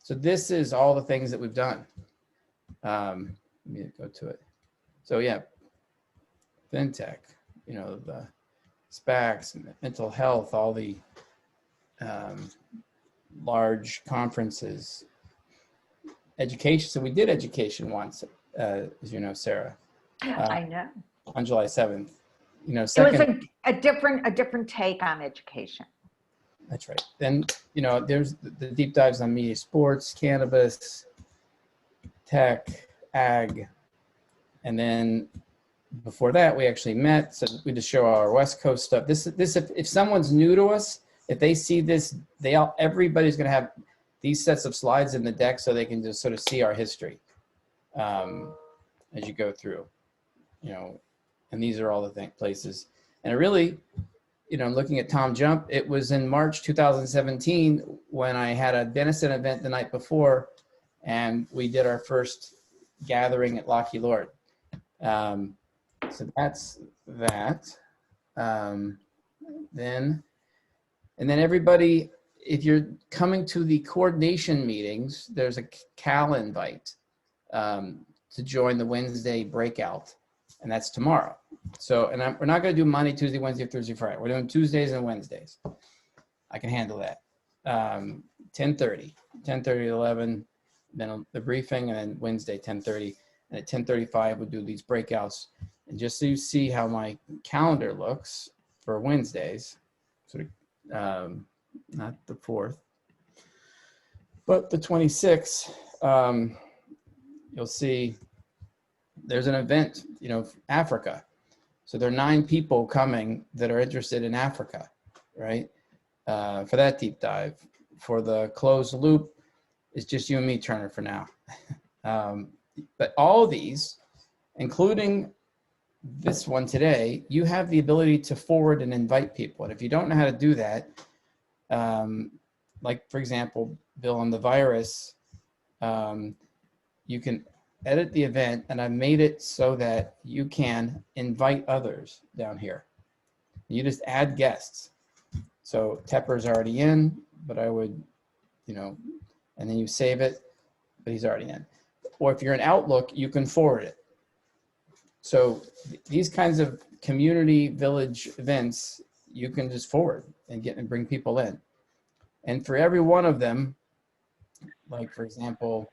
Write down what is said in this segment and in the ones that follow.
So this is all the things that we've done. Let me go to it. So yeah, FinTech, you know, the SPACs, mental health, all the large conferences, education. So we did education once, as you know, Sarah. I know. On July 7th. You know, second, it was a different take on education. That's right. Then, you know, there's the deep dives on media, sports, cannabis, tech, ag. And then before that, we actually met. So we just show our West Coast stuff. If someone's new to us, if they see this, everybody's going to have these sets of slides in the deck so they can just sort of see our history as you go through, you know, and these are all the places. And it really, you know, looking at Tom Jump, it was in March 2017 when I had a Denison event the night before, and we did our first gathering at Lockheed Lord. So that's that. Then everybody, if you're coming to the coordination meetings, there's a Cal invite to join the Wednesday breakout, and that's tomorrow. So, and we're not going to do Monday, Tuesday, Wednesday, Thursday, Friday. We're doing Tuesdays and Wednesdays. I can handle that. 10:30 to 11, then the briefing, and then Wednesday, 10:30. And at 10:35, we'll do these breakouts. And just so you see how my calendar looks for Wednesdays, sort of, not the 4th, but the 26th, you'll see there's an event, you know, Africa. So there are 9 people coming that are interested in Africa, right? For that deep dive. For the closed loop, it's just you and me, Turner, for now. But all of these, including this one today, you have the ability to forward and invite people. And if you don't know how to do that, like for example, Bill, on the virus, you can edit the event, and I've made it so that you can invite others down here. You just add guests. So Tepper's already in, but I would, you know, and then you save it, but he's already in. Or if you're in Outlook, you can forward it. So these kinds of community village events, you can just forward and bring people in. And for every one of them, like for example,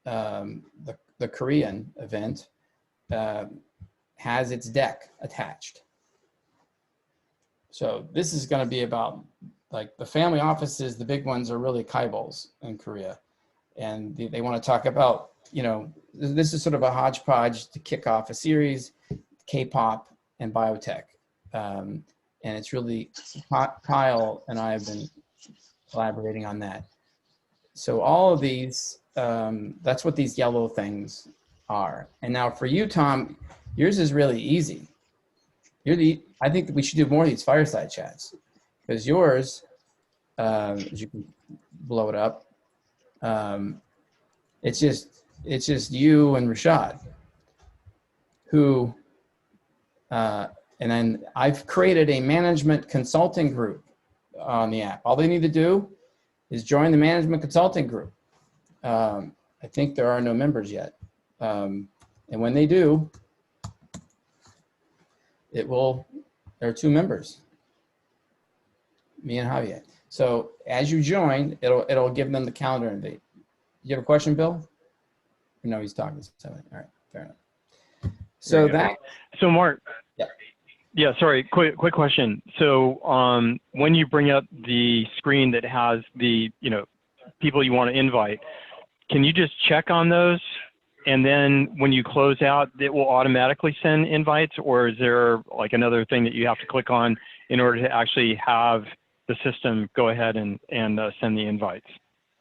the Korean event has its deck attached. So this is going to be about, like, the family offices, the big ones are really Kaibols in Korea. And they want to talk about, you know, this is sort of a hodgepodge to kick off a series, K-pop and biotech. And it's really, Kyle and I have been collaborating on that. So all of these, that's what these yellow things are. And now for you, Tom, yours is really easy. I think that we should do more of these fireside chats, because yours, as you can blow it up, it's just you and Rashad, who, and then I've created a management consulting group on the app. All they need to do is join the management consulting group. I think there are no members yet. And when they do, there are 2 members, me and Javier. So as you join, it'll give them the calendar invite. You have a question, Bill? No, he's talking to somebody. All right, fair enough. So So Mark. Yeah. Yeah, sorry, quick question. So when you bring up the screen that has the, you know, people you want to invite, can you just check on those? And then when you close out, it will automatically send invites, or is there like another thing that you have to click on in order to actually have the system go ahead and send the invites?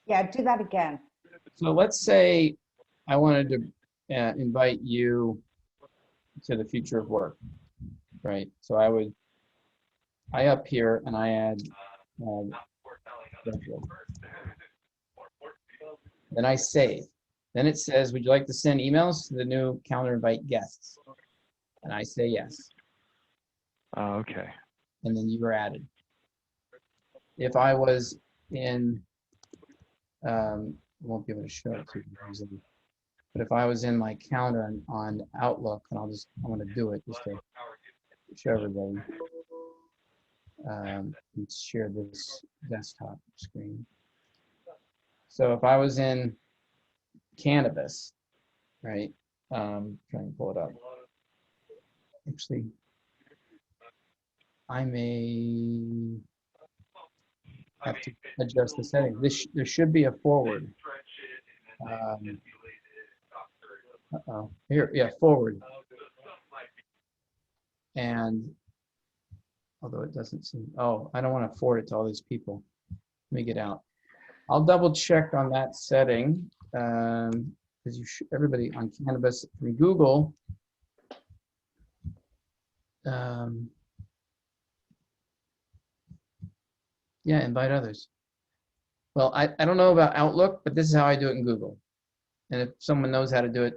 Yeah, do that again. So let's say I wanted to invite you to the future of work, right? So I up here and I add, then I save. Then it says, would you like to send emails to the new calendar invite guests? And I say yes. Okay. And then you were added. If I was in Won't be able to show it to you easily. But if I was in my calendar on Outlook, and I'm going to do it just to show everybody, and share this desktop screen. So if I was in cannabis, right? Trying to pull it up. Actually, I may have to adjust the setting. There should be a forward. Uh-oh. Here, yeah, forward. And although it doesn't seem, oh, I don't want to forward it to all these people. Let me get out. I'll double check on that setting, because everybody on cannabis from Google. Yeah, invite others. Well, I don't know about Outlook, but this is how I do it in Google. And if someone knows how to do it,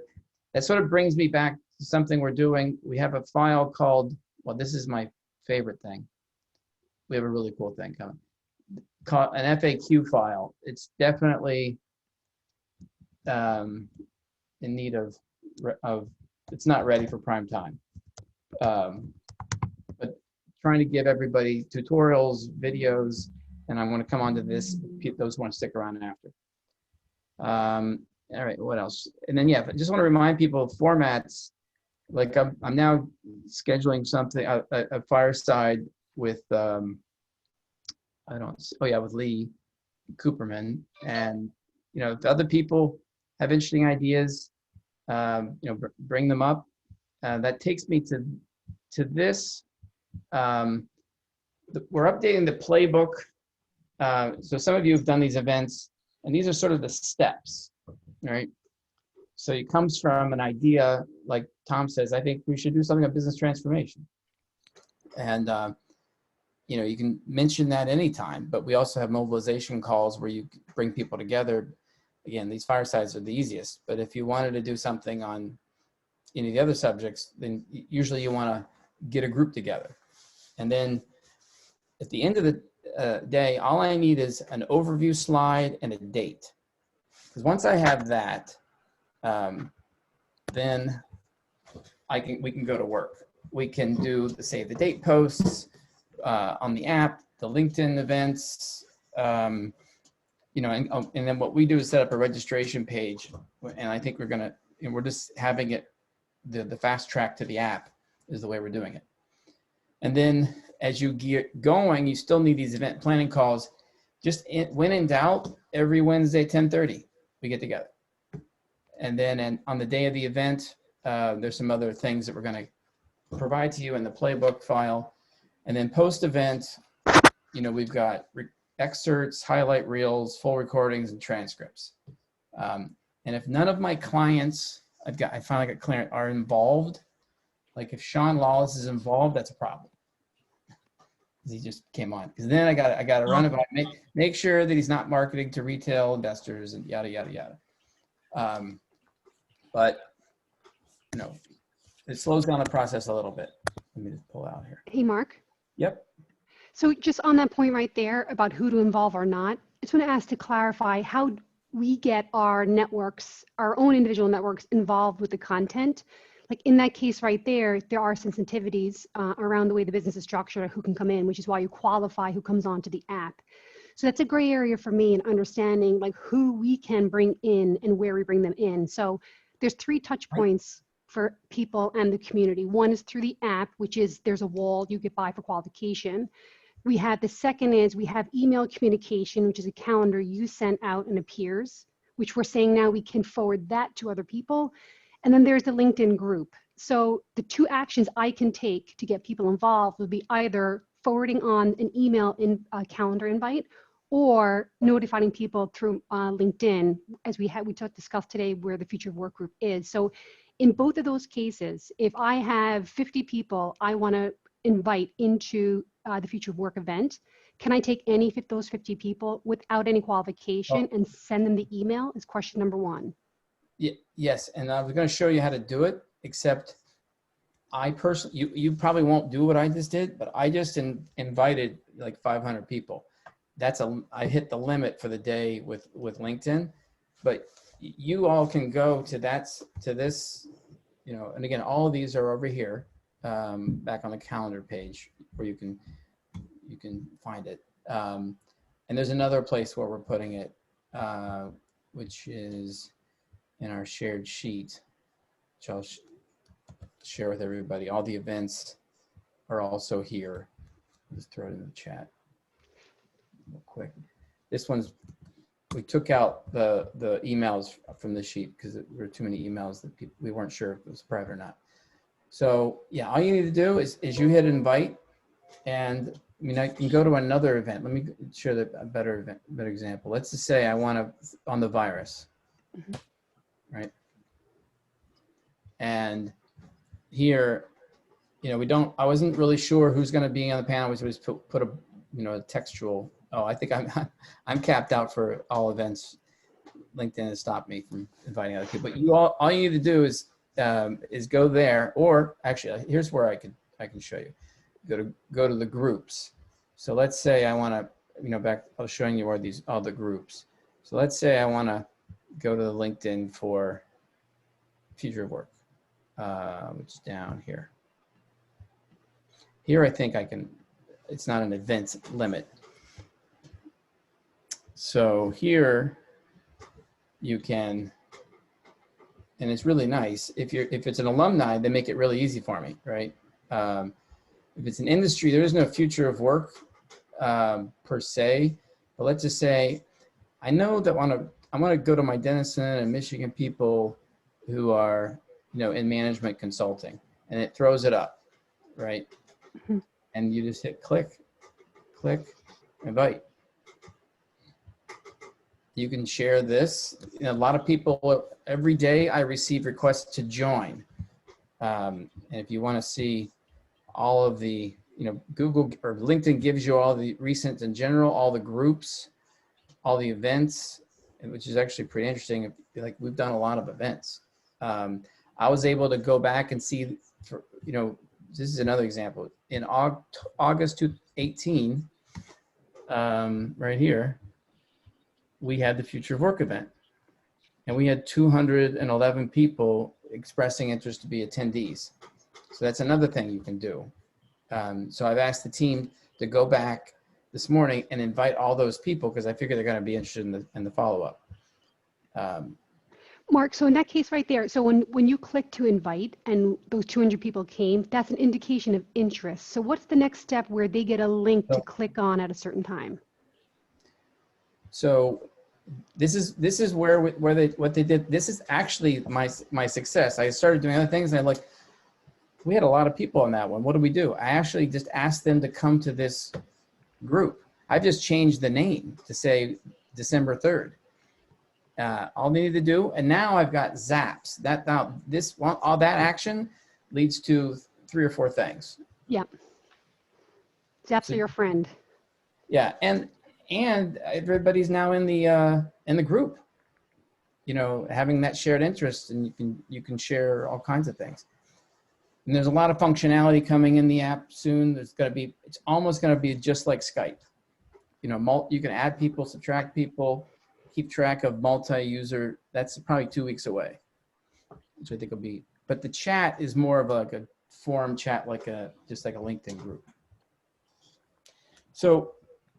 that sort of brings me back to something we're doing. We have a file called, well, this is my favorite thing. We have a really cool thing coming, called an FAQ file. It's definitely in need of, it's not ready for prime time. But trying to give everybody tutorials, videos, and I'm going to come on to this, those who want to stick around after. All right, what else? And then, yeah, I just want to remind people of formats. Like I'm now scheduling something, a fireside with, with Lee Cooperman. And, if other people have interesting ideas, bring them up. That takes me to this. We're updating the playbook. So some of you have done these events, and these are sort of the steps, right? So it comes from an idea, like Tom says, I think we should do something on business transformation. And, you can mention that anytime, but we also have mobilization calls where you bring people together. Again, these firesides are the easiest, but if you wanted to do something on any of the other subjects, then usually you want to get a group together. And then at the end of the day, all I need is an overview slide and a date. Because once I have that, then we can go to work. We can do the save the date posts on the app, the LinkedIn events, and then what we do is set up a registration page, and I think we're just having it, the fast track to the app is the way we're doing it. And then as you get going, you still need these event planning calls. Just when in doubt, every Wednesday, 10:30, we get together. And then on the day of the event, there's some other things that we're going to provide to you in the playbook file. And then post-event, we've got excerpts, highlight reels, full recordings, and transcripts. And if none of my clients, I finally got clear, are involved, like if Sean Lawless is involved, that's a problem. He just came on. Because then I got to run it by, make sure that he's not marketing to retail investors and yada, yada, yada. But, it slows down the process a little bit. Let me just pull out here. Hey, Mark. Yep. So just on that point right there about who to involve or not, I just want to ask to clarify how we get our networks, our own individual networks involved with the content. Like in that case right there, there are sensitivities around the way the business is structured, who can come in, which is why you qualify who comes onto the app. So that's a gray area for me in understanding like who we can bring in and where we bring them in. So there's 3 touch points for people and the community. One is through the app, which is there's a wall you get by for qualification. We have the second is we have email communication, which is a calendar you sent out and appears, which we're saying now we can forward that to other people. And then there's the LinkedIn group. So the 2 actions I can take to get people involved would be either forwarding on an email in a calendar invite or notifying people through LinkedIn, as we discussed today where the future of work group is. So in both of those cases, if I have 50 people I want to invite into the future of work event, can I take any of those 50 people without any qualification and send them the email is question number 1. Yes, and I was going to show you how to do it, except I personally, you probably won't do what I just did, but I just invited like 500 people. I hit the limit for the day with LinkedIn, but you all can go to this, and again, all of these are over here, back on the calendar page where you can find it. And there's another place where we're putting it, which is in our shared sheet, which I'll share with everybody. All the events are also here. Just throw it in the chat real quick. This one's, we took out the emails from the sheet because there were too many emails that we weren't sure if it was private or not. So yeah, all you need to do is you hit invite, and I mean, I can go to another event. Let me share a better example. Let's just say I want to, on the virus, right? And here, I wasn't really sure who's going to be on the panel. We just put a textual. Oh, I think I'm capped out for all events. LinkedIn has stopped me from inviting other people. But all you need to do is go there, or actually, here's where I can show you. Go to the groups. So let's say I want to, back, I was showing you where all the groups. So let's say I want to go to the LinkedIn for future of work, which is down here. Here, I think I can, it's not an event limit. So here you can, and it's really nice. If it's an alumni, they make it really easy for me, right? If it's an industry, there is no future of work per se, but let's just say, I know that I want to go to my Denison and Michigan people who are, in management consulting, and it throws it up, right? Mm-hmm. And you just hit click, invite. You can share this. A lot of people, every day I receive requests to join. And if you want to see all of the, Google or LinkedIn gives you all the recent in general, all the groups, all the events, which is actually pretty interesting. Like, we've done a lot of events. I was able to go back and see, this is another example. In August 2018, right here, we had the Future of Work event, and we had 211 people expressing interest to be attendees. So that's another thing you can do. So I've asked the team to go back this morning and invite all those people, because I figure they're going to be interested in the follow-up. Mark, so in that case right there, so when you click to invite and those 200 people came, that's an indication of interest. So what's the next step where they get a link to click on at a certain time? So this is what they did. This is actually my success. I started doing other things, and we had a lot of people on that one. What do we do? I actually just asked them to come to this group. I just changed the name to say December 3rd. All they need to do, and now I've got zaps. All that action leads to 3 or 4 things. Yeah. Zaps are your friend. Yeah, and everybody's now in the group. Having that shared interest, and you can share all kinds of things. And there's a lot of functionality coming in the app soon. It's almost going to be just like Skype. You can add people, subtract people, keep track of multi-user. That's probably 2 weeks away, which I think will be. But the chat is more of like a forum chat, just like a LinkedIn group. So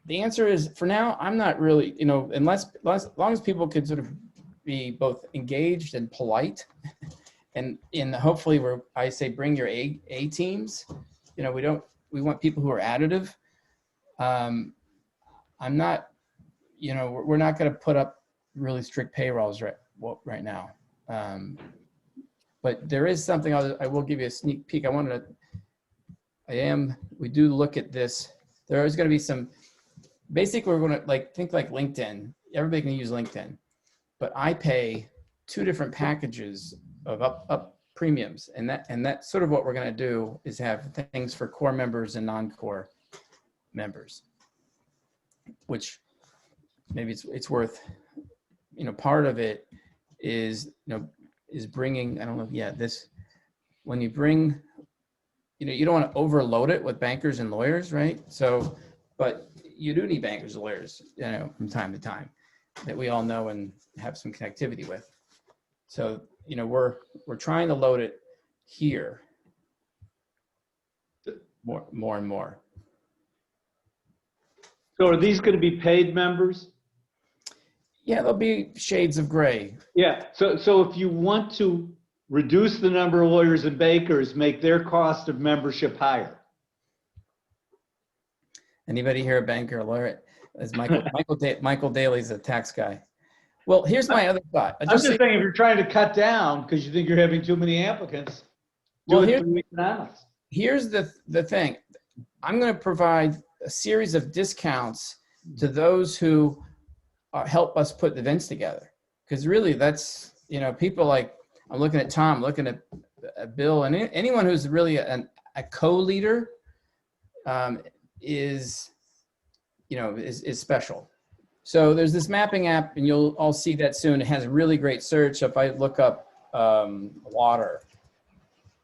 the answer is, for now, I'm not really, as long as people can sort of be both engaged and polite. And hopefully I say bring your A teams. We want people who are additive. I'm not, we're not going to put up really strict payrolls right now. But there is something I will give you a sneak peek. We do look at this. There is going to be some, basically we're going to think like LinkedIn. Everybody can use LinkedIn, but I pay 2 different packages of up premiums, and that's sort of what we're going to do, is have things for core members and non-core members, which maybe it's worth, part of it is bringing, I don't know, when you bring, you don't want to overload it with bankers and lawyers, right? So but you do need bankers, lawyers, from time to time that we all know and have some connectivity with. So, we're trying to load it here more and more. So are these going to be paid members? Yeah, there'll be shades of gray. Yeah. So if you want to reduce the number of lawyers and bakers, make their cost of membership higher. Anybody here a banker or lawyer? As Michael Daly's a tax guy. Well, here's my other thought. I'm just saying, if you're trying to cut down because you think you're having too many applicants, do it for the economics. Here's the thing. I'm going to provide a series of discounts to those who help us put the events together. Because really, that's, people like, I'm looking at Tom, looking at Bill, and anyone who's really a co-leader is special. So there's this mapping app, and you'll all see that soon. It has a really great search. If I look up water,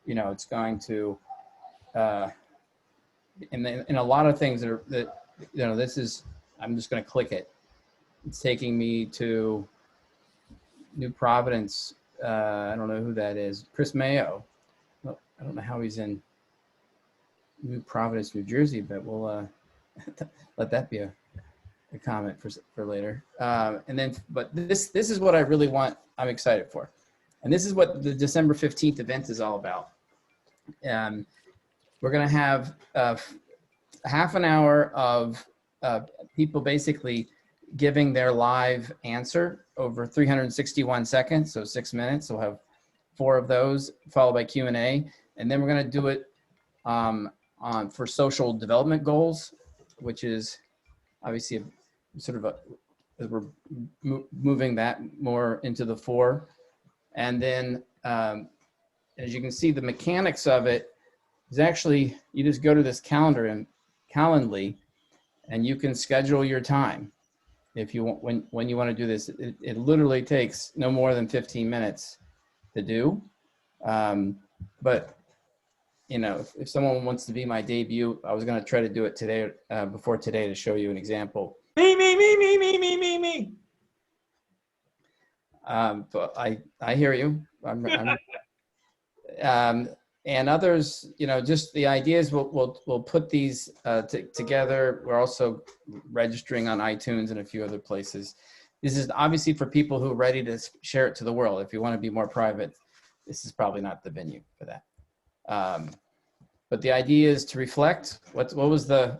it's going to, and a lot of things this is, I'm just going to click it. It's taking me to New Providence. I don't know who that is. Chris Mayo. Well, I don't know how he's in New Providence, New Jersey, but we'll let that be a comment for later. But this is what I really want. I'm excited for, and this is what the December 15th event is all about. We're going to have half an hour of people basically giving their live answer over 361 seconds, so 6 minutes. We'll have 4 of those, followed by Q&A, and then we're going to do it for social development goals, which is obviously we're moving that more into the fore. And then, as you can see, the mechanics of it is actually, you just go to this calendar and Calendly, and you can schedule your time. If you want, when you want to do this, it literally takes no more than 15 minutes to do. But if someone wants to be my debut, I was going to try to do it today, before today, to show you an example. Me. But I hear you. And others, just the ideas, we'll put these together. We're also registering on iTunes and a few other places. This is obviously for people who are ready to share it to the world. If you want to be more private, this is probably not the venue for that. But the idea is to reflect what was the,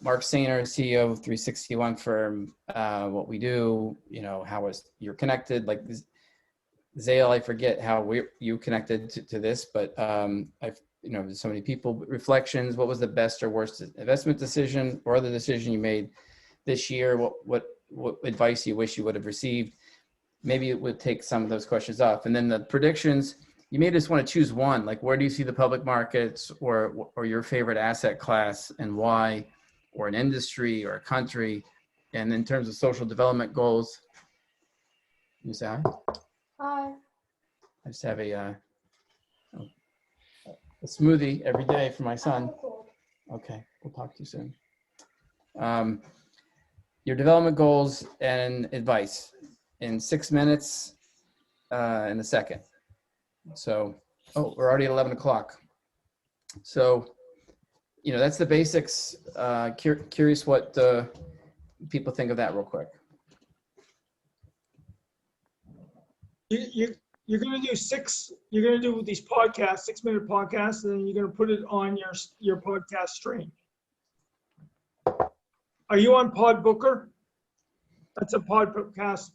Mark Sainer, CEO of 361 firm, what we do, how you're connected, like this. Zale, I forget how you connected to this, but so many people, reflections, what was the best or worst investment decision or other decision you made this year? What advice you wish you would have received? Maybe it would take some of those questions off. And then the predictions, you may just want to choose one, like where do you see the public markets or your favorite asset class and why, or an industry or a country. And in terms of social development goals, you say hi? Hi. I just have a smoothie every day for my son. Okay, we'll talk to you soon. Your development goals and advice in 6 minutes, in a second. So, we're already at 11 o'clock. So, that's the basics. Curious what people think of that real quick. You're going to do you're going to do these podcasts, 6-minute podcasts, and then you're going to put it on your podcast stream. Are you on Pod Booker? That's a podcast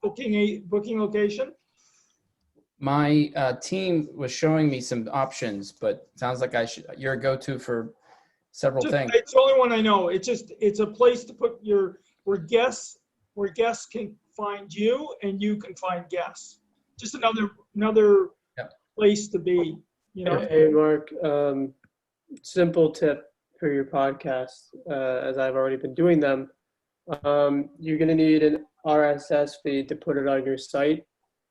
booking location. My team was showing me some options, but sounds like you're a go-to for several things. It's the only one I know. It's a place to put where guests can find you and you can find guests. Just another place to be, Hey, Mark, simple tip for your podcast, as I've already been doing them. You're going to need an RSS feed to put it on your site.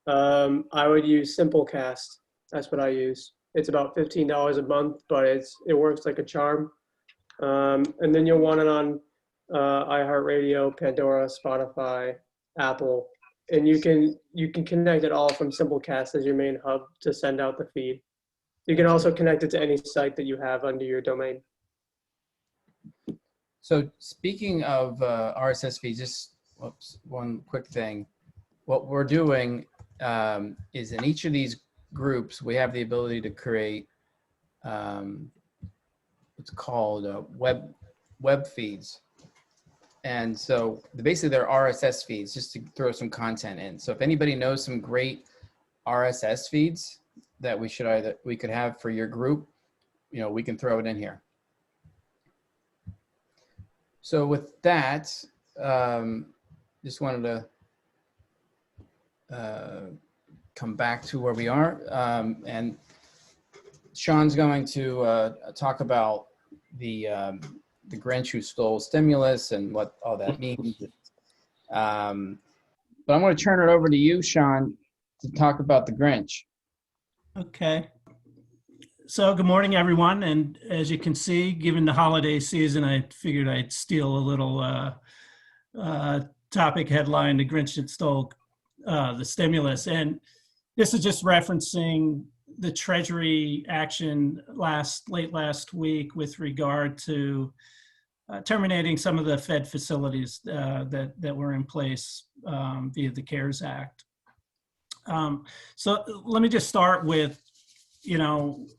I would use Simplecast. That's what I use. It's about $15 a month, but it works like a charm. And then you'll want it on iHeartRadio, Pandora, Spotify, Apple, and you can connect it all from Simplecast as your main hub to send out the feed. You can also connect it to any site that you have under your domain. So speaking of RSS feeds, just one quick thing. What we're doing is in each of these groups, we have the ability to create what's called web feeds. And so basically they're RSS feeds, just to throw some content in. So if anybody knows some great RSS feeds that we could have for your group, we can throw it in here. So with that, just wanted to come back to where we are. And Sean's going to talk about the Grinch who stole stimulus and what all that means. But I'm going to turn it over to you, Sean, to talk about the Grinch. Okay. So good morning, everyone. And as you can see, given the holiday season, I figured I'd steal a little topic headline, the Grinch that stole the stimulus. And this is just referencing the Treasury action late last week with regard to terminating some of the Fed facilities that were in place via the CARES Act. So let me just start with,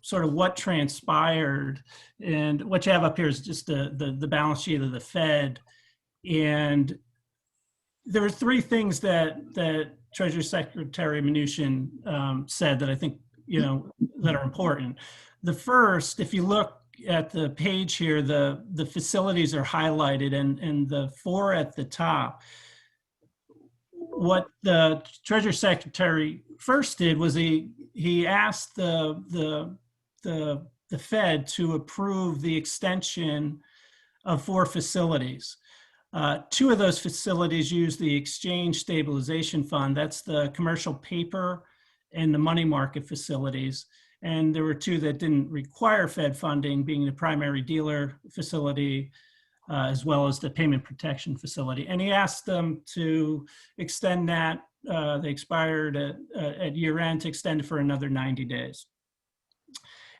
sort of what transpired. And what you have up here is just the balance sheet of the Fed. And there are three things that Treasury Secretary Mnuchin said that I think, that are important. The first, if you look at the page here, the facilities are highlighted, and the four at the top. What the Treasury Secretary first did was he asked the Fed to approve the extension of four facilities. Two of those facilities use the Exchange Stabilization Fund. That's the commercial paper and the money market facilities. And there were two that didn't require Fed funding, being the primary dealer facility, as well as the payment protection facility. And he asked them to extend that. They expired at year end, to extend it for another 90 days.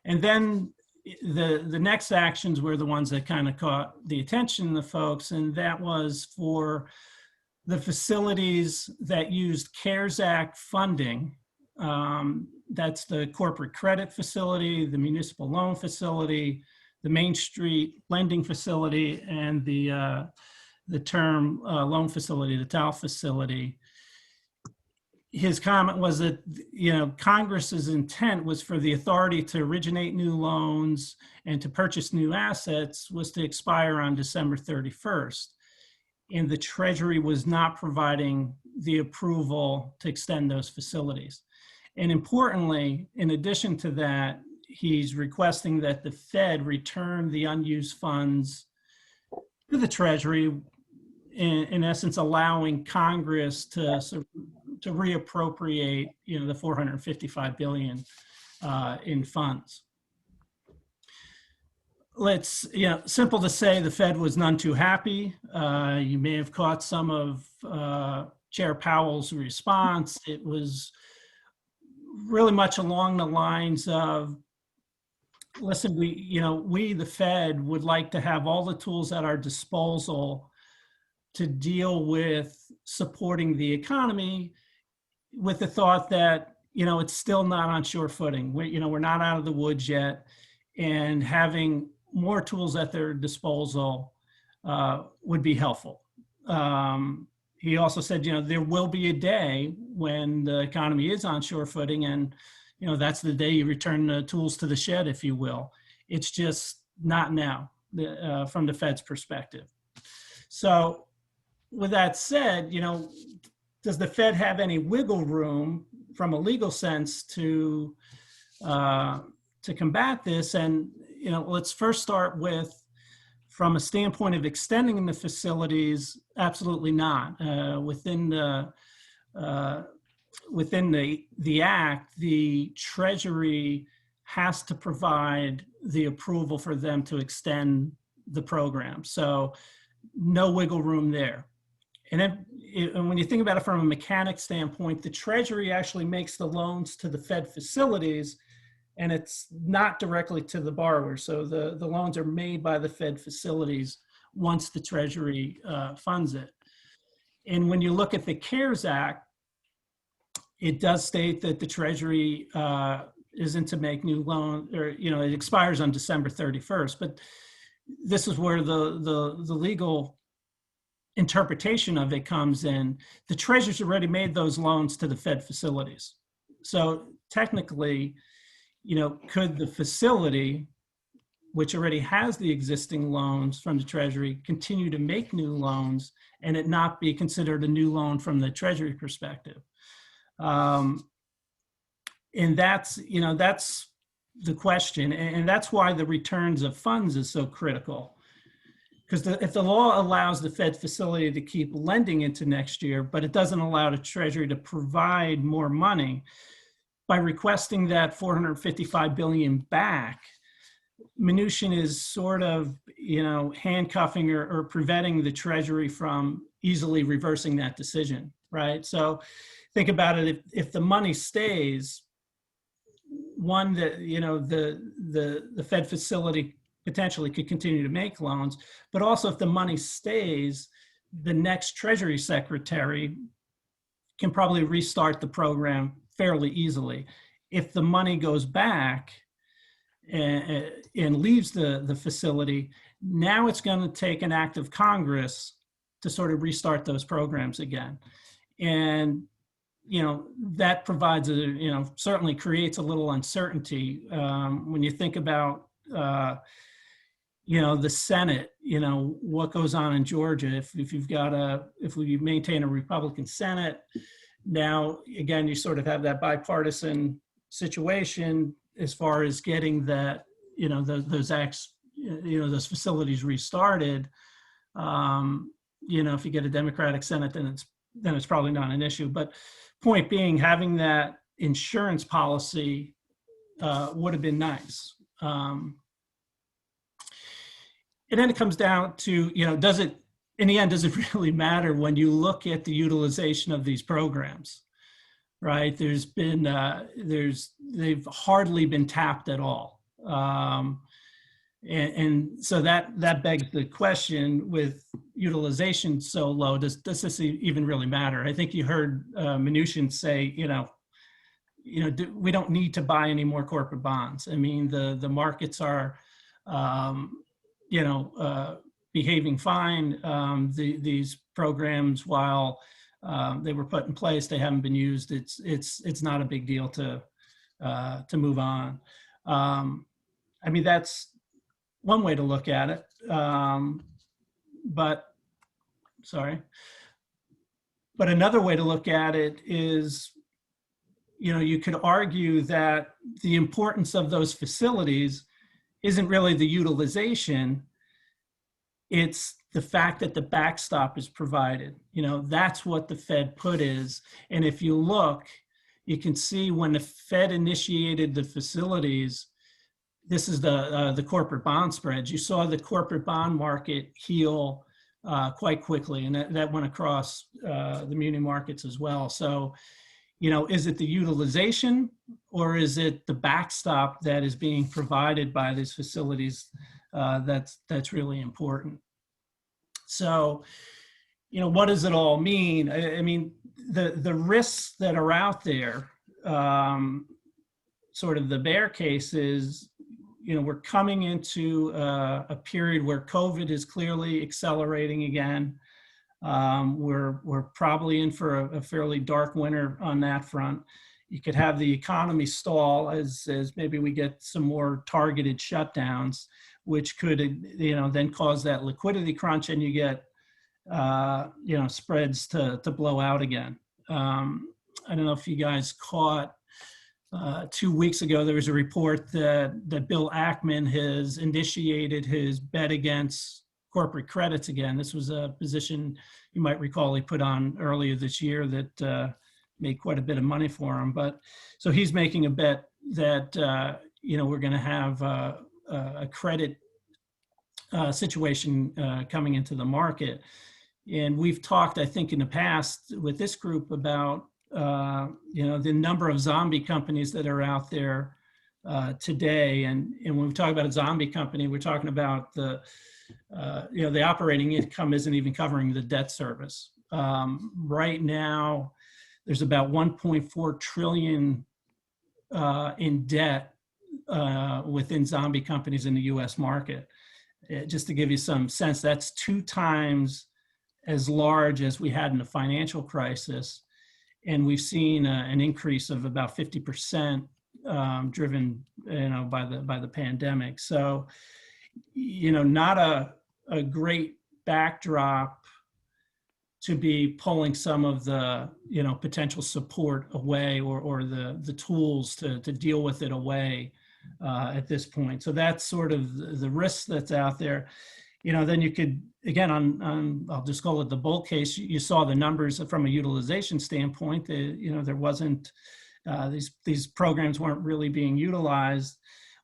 And then the next actions were the ones that kind of caught the attention of the folks, and that was for the facilities that used CARES Act funding. That's the corporate credit facility, the municipal loan facility, the Main Street lending facility, and the term loan facility, the TAL facility. His comment was that, Congress's intent was for the authority to originate new loans and to purchase new assets was to expire on December 31st. And the Treasury was not providing the approval to extend those facilities. And importantly, in addition to that, he's requesting that the Fed return the unused funds to the Treasury, in essence, allowing Congress to reappropriate, the $455 billion in funds. Simple to say, the Fed was none too happy. You may have caught some of Chair Powell's response. It was really much along the lines of, listen, we, the Fed, would like to have all the tools at our disposal to deal with supporting the economy, with the thought that, it's still not on sure footing. We're not out of the woods yet, and having more tools at their disposal would be helpful. He also said, there will be a day when the economy is on sure footing, and, that's the day you return the tools to the shed, if you will. It's just not now, from the Fed's perspective. So with that said, does the Fed have any wiggle room from a legal sense to combat this? And, let's first start with, from a standpoint of extending the facilities, absolutely not. Within the act, the Treasury has to provide the approval for them to extend the program. So no wiggle room there. And then and when you think about it from a mechanic standpoint, the Treasury actually makes the loans to the Fed facilities, and it's not directly to the borrower. So the loans are made by the Fed facilities once the Treasury funds it. And when you look at the CARES Act, it does state that the Treasury isn't to make new loans, or, you know, it expires on December 31st. But this is where the legal interpretation of it comes in. The Treasury's already made those loans to the Fed facilities. So technically, you know, could the facility, which already has the existing loans from the Treasury, continue to make new loans and it not be considered a new loan from the Treasury perspective? And that's, you know, that's the question. And that's why the returns of funds is so critical. Because if the law allows the Fed facility to keep lending into next year, but it doesn't allow the Treasury to provide more money, by requesting that $455 billion back, Mnuchin is sort of, you know, handcuffing or preventing the Treasury from easily reversing that decision, right? So think about it, if the money stays, one, that, you know, the Fed facility potentially could continue to make loans, but also if the money stays, the next Treasury Secretary can probably restart the program fairly easily. If the money goes back and leaves the facility, now it's going to take an act of Congress to sort of restart those programs again. And, you know, that provides you know, certainly creates a little uncertainty when you think about, you know, the Senate, you know, what goes on in Georgia. If you've got if we maintain a Republican Senate, now, again, you sort of have that bipartisan situation as far as getting that, you know, those acts, you know, those facilities restarted. You know, if you get a Democratic Senate, then it's probably not an issue. But point being, having that insurance policy would have been nice. And then it comes down to, you know, in the end, does it really matter when you look at the utilization of these programs, right? There's been, they've hardly been tapped at all. And so that begs the question, with utilization so low, does this even really matter? I think you heard Mnuchin say, you know, we don't need to buy any more corporate bonds. I mean, the markets are, you know, behaving fine. These programs, while they were put in place, they haven't been used. It's not a big deal to move on. I mean, that's one way to look at it. But another way to look at it is, you know, you could argue that the importance of those facilities isn't really the utilization, it's the fact that the backstop is provided. You know, that's what the Fed put is. And if you look, you can see when the Fed initiated the facilities, this is the corporate bond spreads. You saw the corporate bond market heal quite quickly, and that went across the muni markets as well. So, you know, is it the utilization or is it the backstop that is being provided by these facilities that's really important? So, you know, what does it all mean? I mean, the risks that are out there, sort of the bear case is, you know, we're coming into a period where COVID is clearly accelerating again. We're probably in for a fairly dark winter on that front. You could have the economy stall as maybe we get some more targeted shutdowns, which could, you know, then cause that liquidity crunch, and you get, you know, spreads to blow out again. I don't know if you guys caught 2 weeks ago, there was a report that Bill Ackman has initiated his bet against corporate credits again. This was a position you might recall he put on earlier this year that made quite a bit of money for him. But so he's making a bet that, you know, we're going to have a credit situation coming into the market. And we've talked, I think, in the past with this group about the number of zombie companies that are out there today. And when we talk about a zombie company, we're talking about the operating income isn't even covering the debt service. Right now, there's about 1.4 trillion in debt within zombie companies in the U.S. market. Just to give you some sense, that's 2 times as large as we had in the financial crisis. And we've seen an increase of about 50% driven by the pandemic. So, not a great backdrop to be pulling some of the potential support away or the tools to deal with it away at this point. So that's sort of the risk that's out there. Then you could, again, on I'll just call it the bull case, you saw the numbers from a utilization standpoint. There wasn't, these programs weren't really being utilized.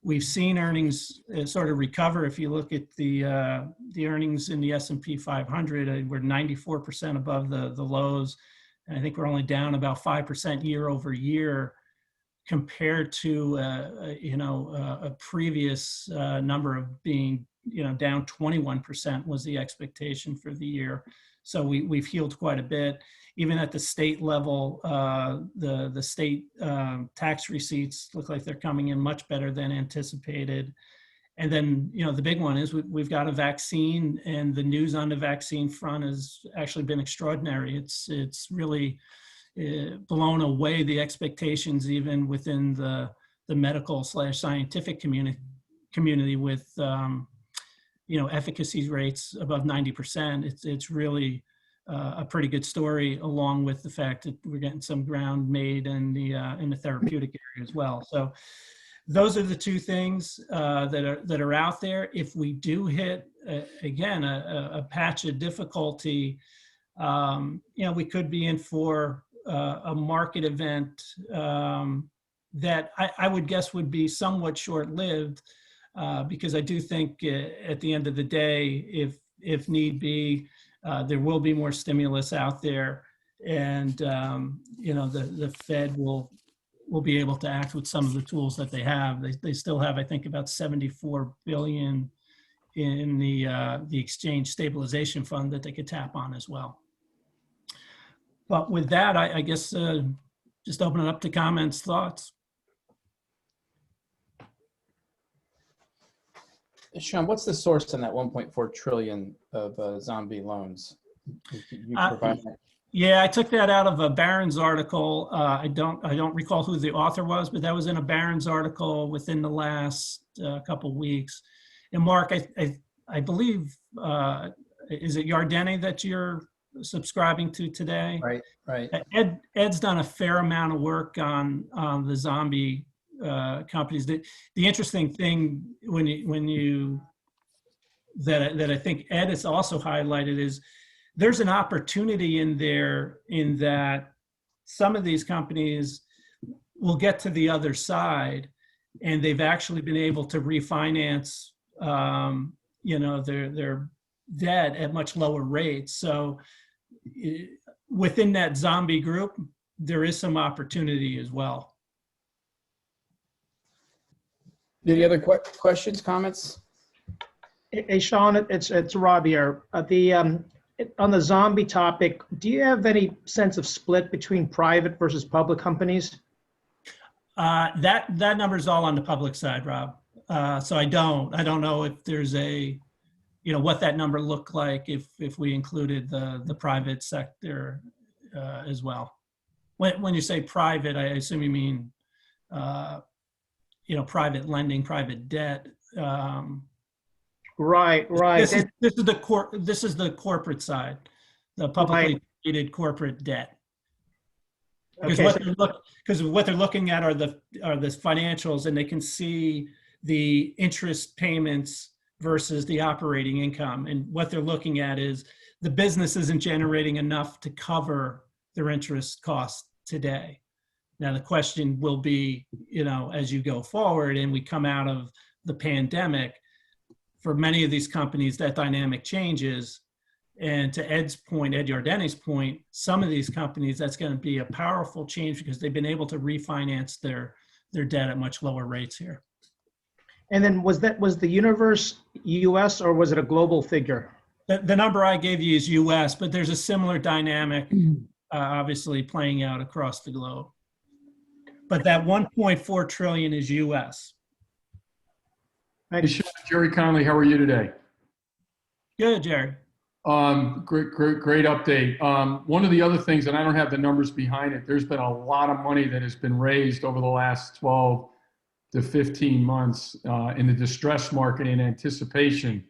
We've seen earnings sort of recover. If you look at the earnings in the S&P 500, we're 94% above the lows. And I think we're only down about 5% year over year compared to a previous number of being down 21% was the expectation for the year. So we've healed quite a bit. Even at the state level, the state tax receipts look like they're coming in much better than anticipated. And then, the big one is we've got a vaccine, and the news on the vaccine front has actually been extraordinary. It's really blown away the expectations even within the medical/scientific community with efficacy rates above 90%. It's really a pretty good story, along with the fact that we're getting some ground made in the therapeutic area as well. So those are the 2 things that are out there. If we do hit again a patch of difficulty, we could be in for a market event that I would guess would be somewhat short-lived, because I do think at the end of the day, if need be, there will be more stimulus out there, and the Fed will be able to act with some of the tools that they have. They still have, I think, about $74 billion in the Exchange Stabilization Fund that they could tap on as well. But with that, I guess just open it up to comments, thoughts. Sean, what's the source on that 1.4 trillion of zombie loans? You provide that? Yeah, I took that out of a Barron's article. I don't recall who the author was, but that was in a Barron's article within the last couple of weeks. And Mark, I believe, is it Yardeni that you're subscribing to today? Right. Ed's done a fair amount of work on the zombie companies. The interesting thing that I think Ed has also highlighted is there's an opportunity in there in that some of these companies will get to the other side, and they've actually been able to refinance their debt at much lower rates. So within that zombie group, there is some opportunity as well. Any other questions, comments? Hey, Sean, it's Rob here. On the zombie topic, do you have any sense of split between private versus public companies? That number is all on the public side, Rob. So I don't know if there's what that number looked like if we included the private sector as well. When you say private, I assume you mean private lending, private debt. Right. This is the corporate side, the publicly traded corporate debt. Because what they're looking at are the financials, and they can see the interest payments versus the operating income. And what they're looking at is the business isn't generating enough to cover their interest costs today. Now the question will be, as you go forward and we come out of the pandemic, for many of these companies, that dynamic changes. And to Ed's point, Ed Yardeni's point, some of these companies, that's going to be a powerful change because they've been able to refinance their debt at much lower rates here. And then was the universe US or was it a global figure? The number I gave you is US, but there's a similar dynamic, obviously playing out across the globe. But that 1.4 trillion is US. Thank you. Chef Jerry Conley, how are you today? Good, Jerry. Great update. One of the other things, and I don't have the numbers behind it, there's been a lot of money that has been raised over the last 12 to 15 months in the distressed market in anticipation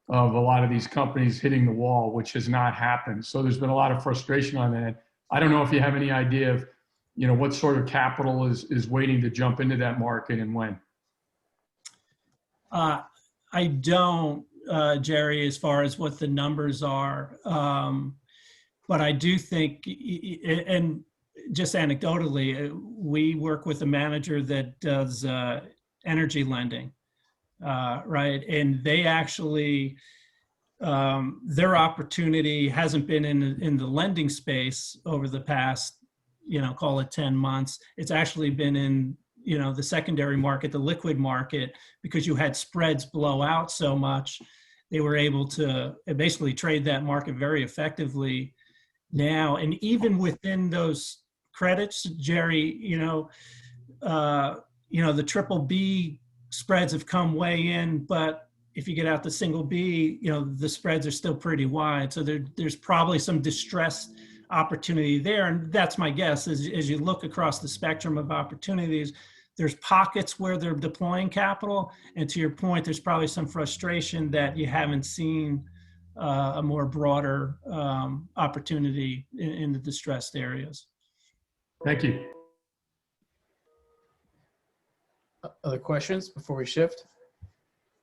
of a lot of these companies hitting the wall, which has not happened. So there's been a lot of frustration on that. I don't know if you have any idea of, what sort of capital is waiting to jump into that market and when. I don't, Jerry, as far as what the numbers are. But I do think, and just anecdotally, we work with a manager that does energy lending, right? And they actually, their opportunity hasn't been in the lending space over the past, call it 10 months. It's actually been in, the secondary market, the liquid market, because you had spreads blow out so much. They were able to basically trade that market very effectively now. And even within those credits, Jerry, the triple B spreads have come way in, but if you get out the single B, the spreads are still pretty wide. So there's probably some distress opportunity there. And that's my guess as you look across the spectrum of opportunities, there's pockets where they're deploying capital. And to your point, there's probably some frustration that you haven't seen a more broader opportunity in the distressed areas. Thank you. Other questions before we shift?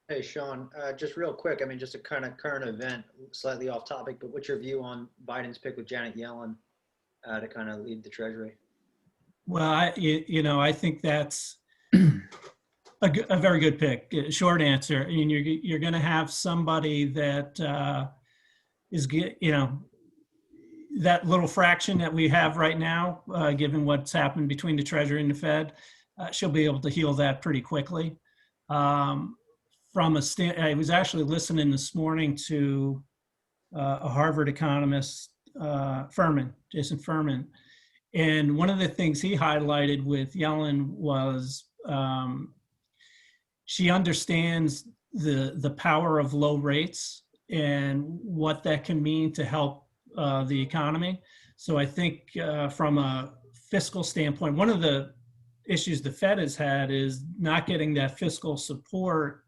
Hey, Sean, just real quick, just a kind of current event, slightly off topic, but what's your view on Biden's pick with Janet Yellen to kind of lead the Treasury? Well, I think that's a very good pick. Short answer. You're going to have somebody that is, that little fraction that we have right now, given what's happened between the Treasury and the Fed, she'll be able to heal that pretty quickly. I was actually listening this morning to a Harvard economist, Jason Furman. And one of the things he highlighted with Yellen was she understands the power of low rates and what that can mean to help the economy. So I think from a fiscal standpoint, one of the issues the Fed has had is not getting that fiscal support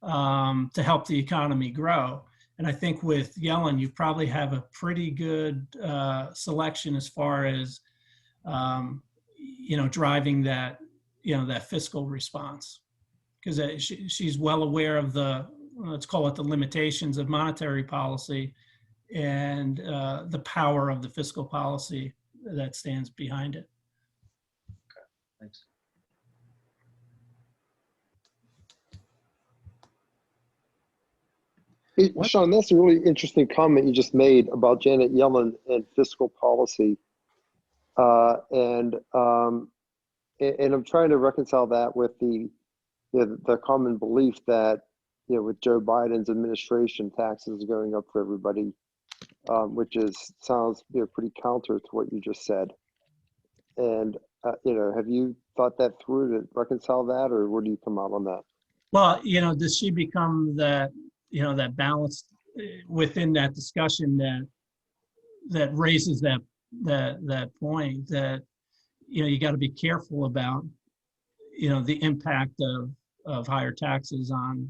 to help the economy grow. And I think with Yellen, you probably have a pretty good selection as far as driving that, that fiscal response, because she's well aware of let's call it the limitations of monetary policy and the power of the fiscal policy that stands behind it. Okay, thanks. Hey, Sean, that's a really interesting comment you just made about Janet Yellen and fiscal policy. And I'm trying to reconcile that with the common belief that, with Joe Biden's administration, taxes are going up for everybody, which sounds pretty counter to what you just said. And, have you thought that through to reconcile that, or where do you come out on that? Well, does she become that balance within that discussion that raises that point that, you got to be careful about, the impact of higher taxes on